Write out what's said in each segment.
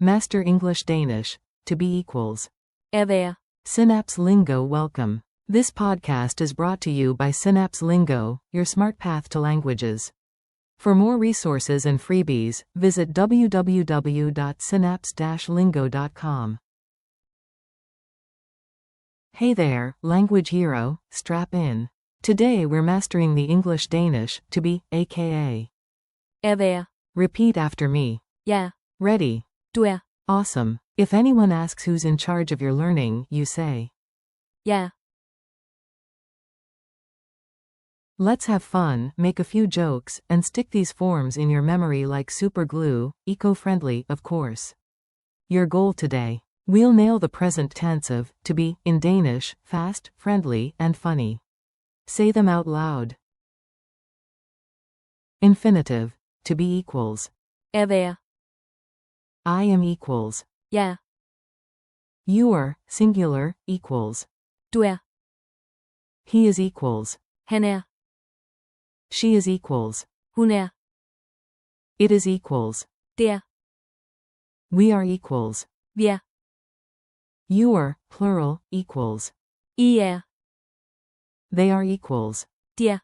Master English Danish. To be equals. være. Synapse Lingo welcome. This podcast is brought to you by Synapse Lingo, your smart path to languages. For more resources and freebies, visit www.synapse-lingo.com. Hey there, language hero, strap in. Today we're mastering the English Danish, to be, aka. Være. Repeat after me. Ja. Ready? Du er. Awesome. If anyone asks who's in charge of your learning, you say. Ja. Let's have fun, make a few jokes, and stick these forms in your memory like super glue, eco-friendly, of course. Your goal today. We'll nail the present tense of, to be, in Danish, fast, friendly, and funny. Say them out loud. Infinitive. To be equals. Være. I am equals. Ja. You are, singular, equals. Du er. He is equals. Han er. She is equals. Hun er. It is equals. Det er. We are equals. Vi er. You are, plural, equals. I er. They are equals. De er.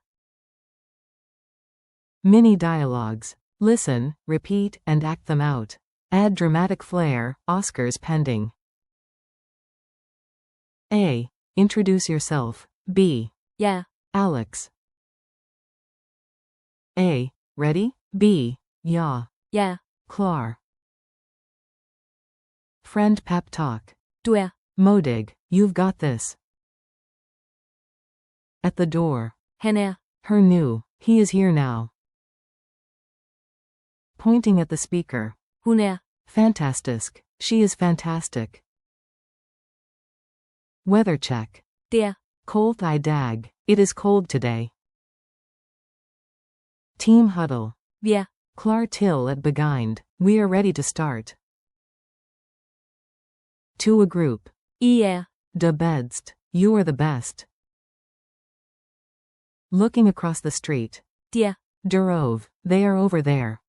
Mini dialogues. Listen, repeat, and act them out. Add dramatic flair, Oscars pending. A. Introduce yourself. B. Ja. Alex. A. Ready? B. Ja. Ja. Klar. Friend pep talk. Du er. Modig. You've got this. At the door. Han er. Her new. He is here now. Pointing at the speaker. Hun er. Fantastisk. She is fantastic. Weather check. Det er. Cold I dag. It is cold today. Team huddle. Vi er. Klar til at begynde. We are ready to start. To a group. I er. De bedst. You are the best. Looking across the street. De er. Derove. They are over there.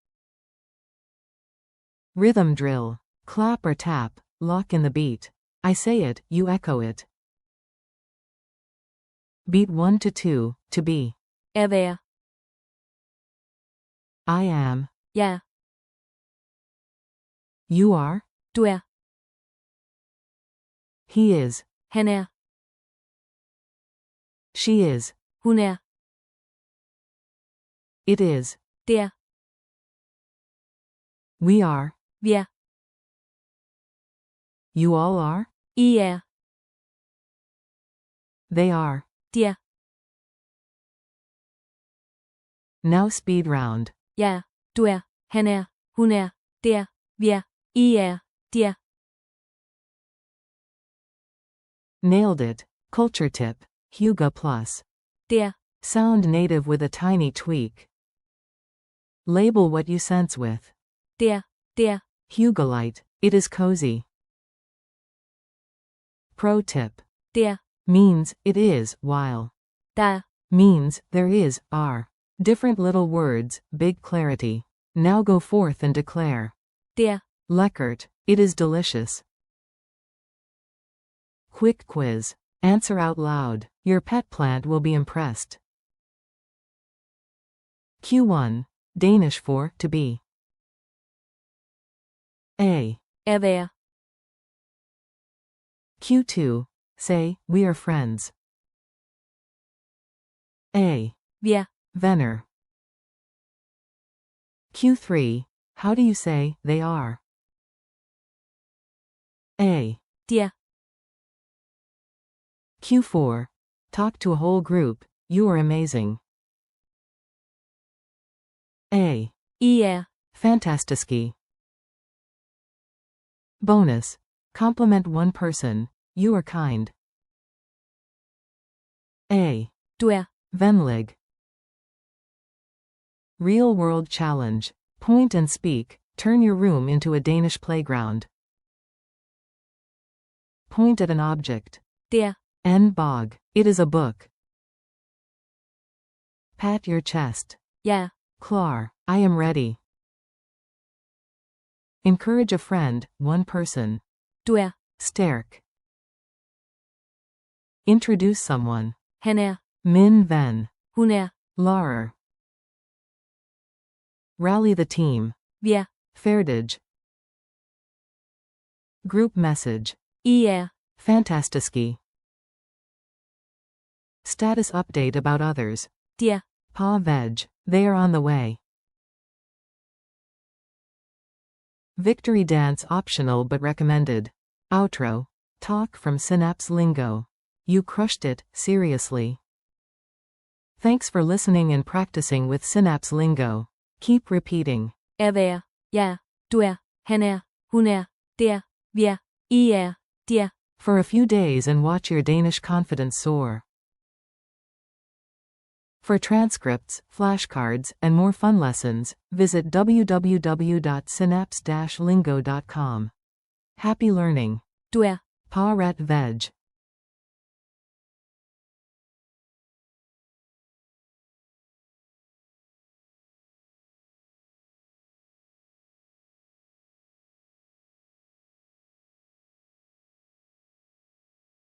Rhythm drill. Clap or tap. Lock in the beat. I say it, you echo it. Beat 1 to 2. To be. Er være. I am. Ja. You are. Du er. He is. Han er. She is. Hun er. It is. Det er. We are. Vi er. You all are. I er. They are. De er. Now speed round. Ja. Du er. Han er. Hun er. Det er. Vi er. I er. De er. Nailed it. Culture tip. Huga Plus. Det er. Sound native with a tiny tweak. Label what you sense with. Det er. Det er. Hugalite. It is cozy. Pro tip. Det er. Means, it is, while. Der er. Means, there is, are. Different little words, big clarity. Now go forth and declare. Det er. Lekkert. It is delicious. Quick quiz. Answer out loud. Your pet plant will be impressed. Q1. Danish for, to be. A. Er være. Q2. Say, we are friends. A. Vi er. Venner. Q3. How do you say, they are? A. De er. Q4. Talk to a whole group, you are amazing. A. I er. Fantastiski. Bonus. Compliment one person, you are kind. A. Du er. Venlig. Real world challenge. Point and speak. Turn your room into a Danish playground. Point at an object. Det er. En bog. It is a book. Pat your chest. Ja. Klar. I am ready. Encourage a friend, one person. Du er. Stærk. Introduce someone. Han er. Min ven. Hun er. Larer. Rally the team. Vi er. Færdig. Group message. I er. Fantastiski. Status update about others. De er. Pa veg. They are on the way. Victory dance optional but recommended. Outro. Talk from Synapse Lingo. You crushed it, seriously. Thanks for listening and practicing with Synapse Lingo. Keep repeating. Er være. Jeg er. Du er. Han er. Hun er. Det er. Vi er. I er. De er. For a few days and watch your Danish confidence soar. For transcripts, flashcards, and more fun lessons, visit www.synapse-lingo.com. Happy learning. Du er. Pa ret veg.